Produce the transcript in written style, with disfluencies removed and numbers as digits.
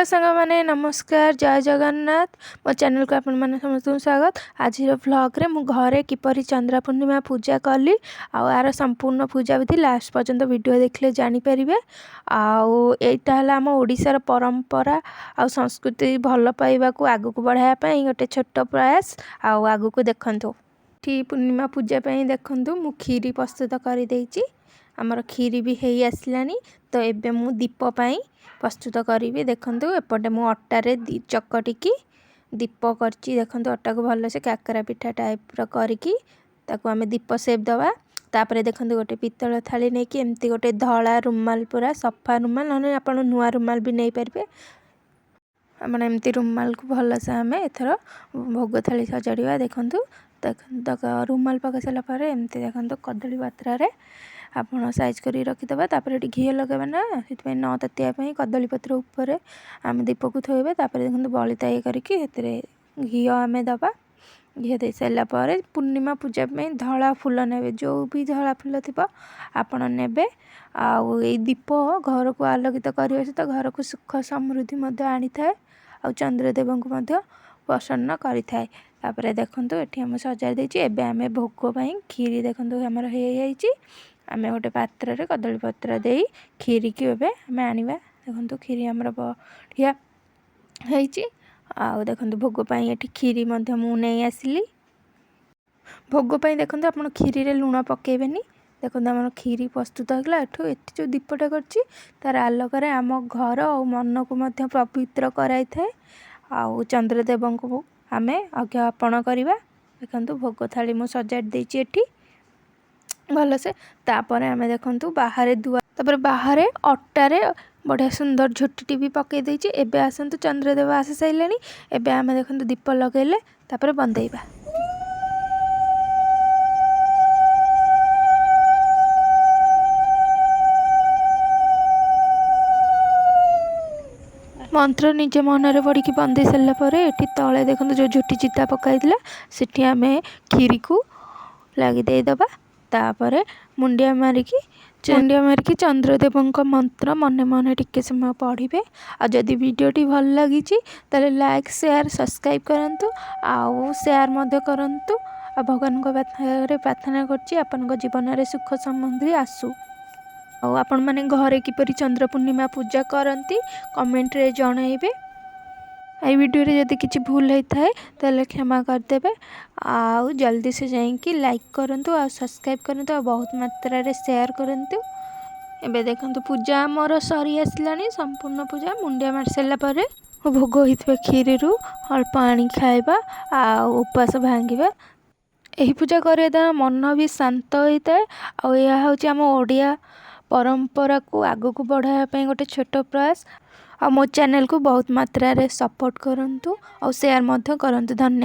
सांग मैंने नमस्कार जय जगन्नाथ मो चैनल को आपण मैंने समस्त स्वागत। आज व्लॉग मु घरे किपरि चंद्र पूर्णिमा पूजा कली आर संपूर्ण पूजा विधि लास्ट पर्यंत वीडियो देखले जानी परिबे। आईटा है आम ओडिशार परंपरा आ संस्कृति भल पाइबा को आगु को बढ़ाया गोटे छोट प्रयास आगु को देखंतु। पूर्णिमा पूजा देखंतु मु खीरी प्रस्तुत कर देइछि। आमर खीरी भी हेई आसलानी तो एबे मु दीप पाई प्रस्तुत करी। देखंतु एपटे मु अट्टारे चकटिकी दीप करची। देखंतु अट्टा को भल से काकरा पिठा टाइप रो करिकी ताको आमे दीप सेप दवा। तापरे देखंतु गोटे पितल थाली नै कि एमती गोटे धला रुमाल पूरा सफा रुमाल न आपण नुआ रुमाल भी नै परबे। आपण एमती रुमाल को भल से आमे एथरो भोग थाली सजाड़िया। देखंतु रुमाल पका सारा पर एमती देखंतु कदली पत्र रे आपण साइज करी रखिदबा। तापर घी लगेबा ना से न ततिया कदली पत्र ऊपर आम दीप को थोइबा। तापर देखंतु बलिता ये करके हेतरे घी आमे दबा। घी दे सारा पर पूर्णिमा पूजा में धला फूल नेबे जो भी धला फूल थिबा आपण नेबे। आउ ए दीप घर को आलोकित करिया से तो घर को सुख समृद्धि मध्य आनी थाए आ चंद्रदेव को मध्य प्रसन्न करि थाए। तापर देखंतु एठी हम सजा देछि। एबे आमे भोग पई खीरी देखंतु हमर हे जाइछि। आमे गोटे पात्र रे कदली पत्र देई खीरी की एबे आमे आनिबा। देखंतु खीरी हमर बढ़िया हेछि। आ देखंतु भोग पई एठी खीरी मध्य मु नै आसिली। भोग पई देखंतु आपण खीरी रे लूण पकेबेनी। देखंतु हमर खीरी प्रस्तुत होगला। एठु एठी जो दीपटा करछि तार आलोक रे हम घर और मन को मध्य पवित्र कराई थाए। आ चंद्रदेव को आमे अज्ञापन करिबा। देखंतु भोग थाली मु सजाड़ देछि एठी भल से। तापर आमे देखंतु बाहर दुआ तापर बाहर अट्टारे बढ़िया सुंदर झुट्टी भी पकई देछि। एबे आसंतु चंद्रदेव आसी साइलेनी। एबे आमे देखंतु दीप लगेले तापर बंदेइबा। मंत्र निजे मनरे पड़ी की बंदे सारा पर एठी तले देखंतु जो झुट्टी चिता पकाई दिला सेठी आमे खीरी को लगी दे दबा। तापर मुंडिया मारिकी चंद्रदेव मंत्र मने मने टिके समय पढ़े। आ जदि वीडियोटी भल लगी ताले लाइक शेयर सब्सक्राइब करंतु आउ शेयर मध्य करंतु। आ भगवान को प्रार्थना करछि आपन को जीवन रे सुख समृद्धि आसु। आपण माने घरे किपरि चंद्र पूर्णिमा पूजा करंती कमेंट रे जणाइबे। आई वीडियो रे यदि किछि भूल होता है ताले क्षमा कर देबे। आउ जल्दी से जाइए लाइक करंतु आ सब्सक्राइब करंतु आ बहुत मात्रा रे शेयर करंतु। एबे देखंतु पूजा हमर सरी आसलानी। संपूर्ण पूजा मुंडिया मार सारा पर भोग होइतबे खीरी रु अल्प आनी खाइबा आ उपवास भांगिबा। एही पूजा करे दा मन भी शांत होता है। आ यह होची हम ओडिया परंपरा को आगु को बढ़ाया पे गोटे छोट प्रयास। आ मो चैनल को बहुत मात्रा रे सपोर्ट करंतु और शेयर मध्य करंतु। धन्यवाद।